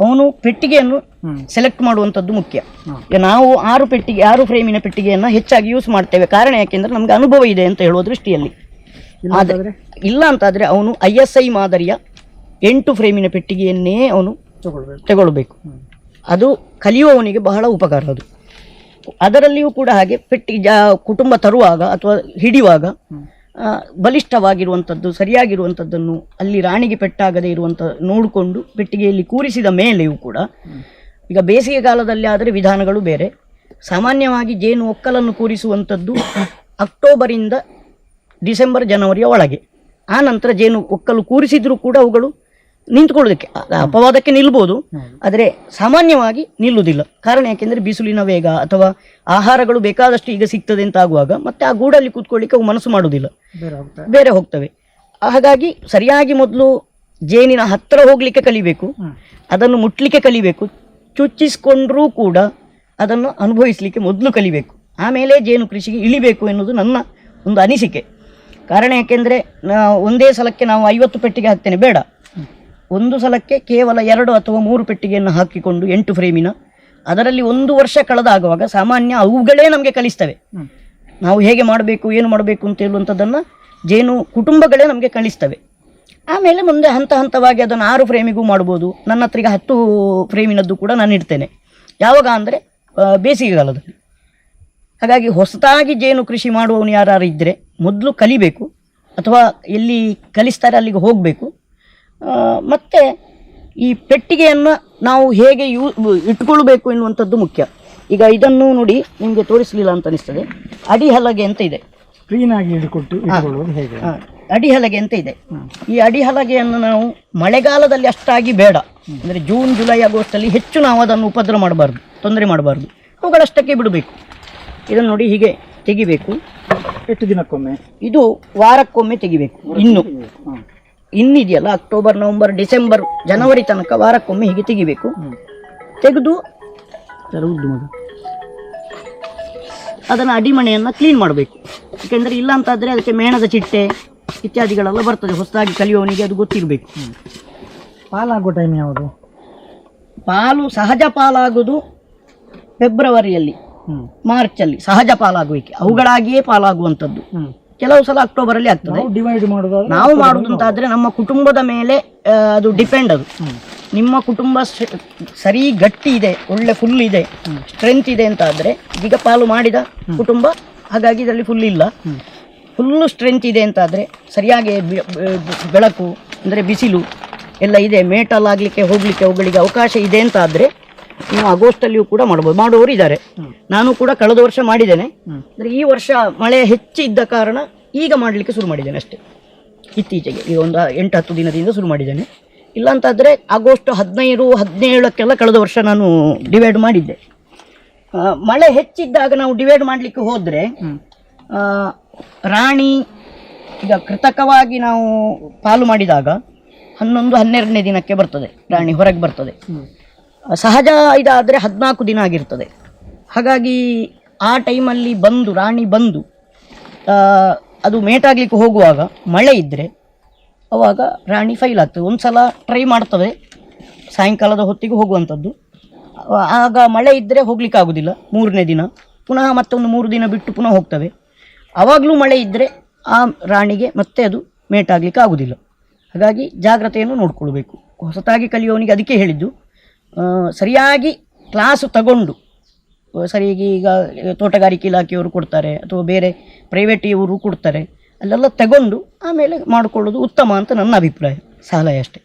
ಅವನು ಪೆಟ್ಟಿಗೆಯನ್ನು ಸೆಲೆಕ್ಟ್ ಮಾಡುವಂಥದ್ದು ಮುಖ್ಯ. ನಾವು 6 ಫ್ರೇಮಿನ ಪೆಟ್ಟಿಗೆಯನ್ನು ಹೆಚ್ಚಾಗಿ ಯೂಸ್ ಮಾಡ್ತೇವೆ. ಕಾರಣ ಯಾಕೆಂದರೆ ನಮಗೆ ಅನುಭವ ಇದೆ ಅಂತ ಹೇಳುವ ದೃಷ್ಟಿಯಲ್ಲಿ. ಇಲ್ಲ ಅಂತಾದರೆ ಅವನು ISI ಮಾದರಿಯ 8 ಫ್ರೇಮಿನ ಪೆಟ್ಟಿಗೆಯನ್ನೇ ಅವನು ತಗೊಳ್ಬೇಕು. ಅದು ಕಲಿಯುವವನಿಗೆ ಬಹಳ ಉಪಕಾರ. ಅದು ಅದರಲ್ಲಿಯೂ ಕೂಡ ಹಾಗೆ ಕುಟುಂಬ ತರುವಾಗ ಅಥವಾ ಹಿಡಿಯುವಾಗ ಬಲಿಷ್ಠವಾಗಿರುವಂಥದ್ದು ಸರಿಯಾಗಿರುವಂಥದ್ದನ್ನು ಅಲ್ಲಿ ರಾಣಿಗೆ ಪೆಟ್ಟಾಗದೇ ಇರುವಂಥ ನೋಡಿಕೊಂಡು ಪೆಟ್ಟಿಗೆಯಲ್ಲಿ ಕೂರಿಸಿದ ಮೇಲೆಯೂ ಕೂಡ, ಈಗ ಬೇಸಿಗೆ ಕಾಲದಲ್ಲಿ ಆದರೆ ವಿಧಾನಗಳು ಬೇರೆ. ಸಾಮಾನ್ಯವಾಗಿ ಜೇನು ಒಕ್ಕಲನ್ನು ಕೂರಿಸುವಂಥದ್ದು ಅಕ್ಟೋಬರಿಂದ ಡಿಸೆಂಬರ್ ಜನವರಿಯ ಒಳಗೆ. ಆ ನಂತರ ಜೇನು ಒಕ್ಕಲು ಕೂರಿಸಿದ್ರೂ ಕೂಡ ಅವುಗಳು ನಿಂತ್ಕೊಳ್ಳೋದಕ್ಕೆ ಅಪವಾದಕ್ಕೆ ನಿಲ್ಬೋದು, ಆದರೆ ಸಾಮಾನ್ಯವಾಗಿ ನಿಲ್ಲುವುದಿಲ್ಲ. ಕಾರಣ ಯಾಕೆಂದರೆ ಬಿಸಿಲಿನ ವೇಗ ಅಥವಾ ಆಹಾರಗಳು ಬೇಕಾದಷ್ಟು ಈಗ ಸಿಗ್ತದೆ ಅಂತ ಆಗುವಾಗ ಮತ್ತೆ ಆ ಗೂಡಲ್ಲಿ ಕೂತ್ಕೊಳ್ಳಿಕ್ಕೆ ಅವು ಮನಸ್ಸು ಮಾಡುವುದಿಲ್ಲ, ಬೇರೆ ಹೋಗ್ತವೆ. ಹಾಗಾಗಿ ಸರಿಯಾಗಿ ಮೊದಲು ಜೇನಿನ ಹತ್ತಿರ ಹೋಗಲಿಕ್ಕೆ ಕಲಿಬೇಕು, ಅದನ್ನು ಮುಟ್ಲಿಕ್ಕೆ ಕಲಿಬೇಕು. ಚುಚ್ಚಿಸ್ಕೊಂಡ್ರೂ ಕೂಡ ಅದನ್ನು ಅನುಭವಿಸಲಿಕ್ಕೆ ಮೊದಲು ಕಲಿಬೇಕು, ಆಮೇಲೆ ಜೇನು ಕೃಷಿಗೆ ಇಳಿಬೇಕು ಎನ್ನುವುದು ನನ್ನ ಒಂದು ಅನಿಸಿಕೆ. ಕಾರಣ ಯಾಕೆಂದರೆ ಒಂದೇ ಸಲಕ್ಕೆ ನಾವು 50 ಪೆಟ್ಟಿಗೆ ಹಾಕ್ತೇನೆ ಬೇಡ. ಒಂದು ಸಲಕ್ಕೆ ಕೇವಲ 2 ಅಥವಾ 3 ಪೆಟ್ಟಿಗೆಯನ್ನು ಹಾಕಿಕೊಂಡು 8 ಫ್ರೇಮಿನ ಅದರಲ್ಲಿ 1 ವರ್ಷ ಕಳೆದಾಗುವಾಗ ಸಾಮಾನ್ಯ ಅವುಗಳೇ ನಮಗೆ ಕಲಿಸ್ತವೆ. ನಾವು ಹೇಗೆ ಮಾಡಬೇಕು ಏನು ಮಾಡಬೇಕು ಅಂತ ಹೇಳುವಂಥದ್ದನ್ನು ಜೇನು ಕುಟುಂಬಗಳೇ ನಮಗೆ ಕಲಿಸ್ತವೆ. ಆಮೇಲೆ ಮುಂದೆ ಹಂತವಾಗಿ ಅದನ್ನು 6 ಫ್ರೇಮಿಗೂ ಮಾಡ್ಬೋದು. ನನ್ನ ಹತ್ರಿಗೆ 10 ಫ್ರೇಮಿನದ್ದು ಕೂಡ ನಾನು ಇಡ್ತೇನೆ. ಯಾವಾಗ ಅಂದರೆ ಬೇಸಿಗೆಗಾಲದಲ್ಲಿ. ಹಾಗಾಗಿ ಹೊಸದಾಗಿ ಜೇನು ಕೃಷಿ ಮಾಡುವವನು ಯಾರು ಇದ್ದರೆ ಮೊದಲು ಕಲಿಬೇಕು, ಅಥವಾ ಎಲ್ಲಿ ಕಲಿಸ್ತಾರೆ ಅಲ್ಲಿಗೆ ಹೋಗಬೇಕು. ಮತ್ತು ಈ ಪೆಟ್ಟಿಗೆಯನ್ನು ನಾವು ಹೇಗೆ ಇಟ್ಕೊಳ್ಬೇಕು ಎನ್ನುವಂಥದ್ದು ಮುಖ್ಯ. ಈಗ ಇದನ್ನು ನೋಡಿ, ನಿಮಗೆ ತೋರಿಸಲಿಲ್ಲ ಅಂತ ಅನಿಸ್ತದೆ, ಅಡಿಹಲಗೆ ಅಂತ ಇದೆ. ಕ್ಲೀನಾಗಿ ಇಟ್ಕೊಳ್ಳೋದು ಹೇಗೆ? ಅಡಿಹಲಗೆ ಅಂತ ಇದೆ. ಈ ಅಡಿಹಲಗೆಯನ್ನು ನಾವು ಮಳೆಗಾಲದಲ್ಲಿ ಅಷ್ಟಾಗಿ ಬೇಡ, ಅಂದರೆ ಜೂನ್ ಜುಲೈ ಆಗಸ್ಟಲ್ಲಿ ಹೆಚ್ಚು ನಾವು ಅದನ್ನು ಉಪದ್ರ ಮಾಡಬಾರ್ದು, ತೊಂದರೆ ಮಾಡಬಾರ್ದು, ಅವುಗಳಷ್ಟಕ್ಕೆ ಬಿಡಬೇಕು. ಇದನ್ನು ನೋಡಿ ಹೀಗೆ ತೆಗಿಬೇಕು. ಎಷ್ಟು ದಿನಕ್ಕೊಮ್ಮೆ? ಇದು ವಾರಕ್ಕೊಮ್ಮೆ ತೆಗಿಬೇಕು. ಇನ್ನಿದೆಯಲ್ಲ ಅಕ್ಟೋಬರ್ ನವೆಂಬರ್ ಡಿಸೆಂಬರ್ ಜನವರಿ ತನಕ ವಾರಕ್ಕೊಮ್ಮೆ ಹೀಗೆ ತೆಗಿಬೇಕು. ತೆಗೆದು ಅದನ್ನು ಅಡಿಮಣೆಯನ್ನು ಕ್ಲೀನ್ ಮಾಡಬೇಕು. ಯಾಕೆಂದರೆ ಇಲ್ಲ ಅಂತಾದರೆ ಅದಕ್ಕೆ ಮೇಣದ ಚಿಟ್ಟೆ ಇತ್ಯಾದಿಗಳೆಲ್ಲ ಬರ್ತದೆ. ಹೊಸದಾಗಿ ಕಲಿಯುವವನಿಗೆ ಅದು ಗೊತ್ತಿರಬೇಕು. ಪಾಲಾಗೋ ಟೈಮ್ ಯಾವುದು? ಪಾಲು ಸಹಜ ಪಾಲಾಗೋದು ಫೆಬ್ರವರಿಯಲ್ಲಿ, ಮಾರ್ಚಲ್ಲಿ ಸಹಜ ಪಾಲಾಗುವಿಕೆ, ಅವುಗಳಾಗಿಯೇ ಪಾಲಾಗುವಂಥದ್ದು. ಕೆಲವು ಸಲ ಅಕ್ಟೋಬರಲ್ಲಿ ಆಗ್ತದೆ. ನಾವು ಮಾಡುವುದು ಅಂತಾದರೆ ನಮ್ಮ ಕುಟುಂಬದ ಮೇಲೆ ಅದು ಡಿಪೆಂಡ್. ಅದು ನಿಮ್ಮ ಕುಟುಂಬ ಸರಿ ಗಟ್ಟಿ ಇದೆ, ಒಳ್ಳೆ ಫುಲ್ ಇದೆ, ಸ್ಟ್ರೆಂತ್ ಇದೆ ಅಂತ ಆದರೆ, ಈಗ ಪಾಲು ಮಾಡಿದ ಕುಟುಂಬ ಹಾಗಾಗಿ ಇದರಲ್ಲಿ ಫುಲ್ ಇಲ್ಲ, ಫುಲ್ಲು ಸ್ಟ್ರೆಂತ್ ಇದೆ ಅಂತ ಆದರೆ, ಸರಿಯಾಗಿ ಬೆಳಕು ಅಂದರೆ ಬಿಸಿಲು ಎಲ್ಲ ಇದೆ, ಮೇಟಲಾಗಲಿಕ್ಕೆ ಹೋಗಲಿಕ್ಕೆ ಅವುಗಳಿಗೆ ಅವಕಾಶ ಇದೆ ಅಂತ ಆದರೆ ನೀವು ಆಗಸ್ಟಲ್ಲಿಯೂ ಕೂಡ ಮಾಡ್ಬೋದು. ಮಾಡುವವರು ಇದ್ದಾರೆ. ನಾನು ಕೂಡ ಕಳೆದ ವರ್ಷ ಮಾಡಿದ್ದೇನೆ. ಅಂದರೆ ಈ ವರ್ಷ ಮಳೆ ಹೆಚ್ಚಿದ್ದ ಕಾರಣ ಈಗ ಮಾಡಲಿಕ್ಕೆ ಶುರು ಮಾಡಿದ್ದೇನೆ ಅಷ್ಟೇ. ಇತ್ತೀಚೆಗೆ ಈಗ ಒಂದು 8-10 ದಿನದಿಂದ ಶುರು ಮಾಡಿದ್ದೇನೆ. ಇಲ್ಲಾಂತಾದರೆ ಆಗಸ್ಟ್ 15-17 ಕಳೆದ ವರ್ಷ ನಾನು ಡಿವೈಡ್ ಮಾಡಿದ್ದೆ. ಮಳೆ ಹೆಚ್ಚಿದ್ದಾಗ ನಾವು ಡಿವೈಡ್ ಮಾಡಲಿಕ್ಕೆ ಹೋದರೆ ರಾಣಿ ಈಗ ಕೃತಕವಾಗಿ ನಾವು ಪಾಲು ಮಾಡಿದಾಗ 11-12ನೇ ದಿನಕ್ಕೆ ಬರ್ತದೆ, ರಾಣಿ ಹೊರಗೆ ಬರ್ತದೆ. ಸಹಜ ಇದಾದರೆ 14 ದಿನ ಆಗಿರ್ತದೆ. ಹಾಗಾಗಿ ಆ ಟೈಮಲ್ಲಿ ರಾಣಿ ಬಂದು ಅದು ಮೇಟಾಗಲಿಕ್ಕೆ ಹೋಗುವಾಗ ಮಳೆ ಇದ್ದರೆ ಆವಾಗ ರಾಣಿ ಫೈಲ್ ಆಗ್ತದೆ. ಒಂದು ಸಲ ಟ್ರೈ ಮಾಡ್ತವೆ ಸಾಯಂಕಾಲದ ಹೊತ್ತಿಗೆ ಹೋಗುವಂಥದ್ದು. ಆಗ ಮಳೆ ಇದ್ದರೆ ಹೋಗ್ಲಿಕ್ಕೆ ಆಗೋದಿಲ್ಲ. 3ನೇ ದಿನ ಪುನಃ ಮತ್ತೊಂದು 3 ದಿನ ಬಿಟ್ಟು ಪುನಃ ಹೋಗ್ತವೆ. ಆವಾಗಲೂ ಮಳೆ ಇದ್ದರೆ ಆ ರಾಣಿಗೆ ಮತ್ತೆ ಅದು ಮೇಟಾಗಲಿಕ್ಕೆ ಆಗೋದಿಲ್ಲ. ಹಾಗಾಗಿ ಜಾಗ್ರತೆಯನ್ನು ನೋಡಿಕೊಳ್ಬೇಕು. ಹೊಸತಾಗಿ ಕಲಿಯೋನಿಗೆ ಅದಕ್ಕೆ ಹೇಳಿದ್ದು, ಸರಿಯಾಗಿ ಕ್ಲಾಸು ತಗೊಂಡು ಸರಿಯಾಗಿ ಈಗ ತೋಟಗಾರಿಕೆ ಇಲಾಖೆಯವರು ಕೊಡ್ತಾರೆ ಅಥವಾ ಬೇರೆ ಪ್ರೈವೇಟ್ ಇವರು ಕೊಡ್ತಾರೆ, ಅಲ್ಲೆಲ್ಲ ತಗೊಂಡು ಆಮೇಲೆ ಮಾಡಿಕೊಳ್ಳೋದು ಉತ್ತಮ ಅಂತ ನನ್ನ ಅಭಿಪ್ರಾಯ, ಸಲಹೆ ಅಷ್ಟೇ.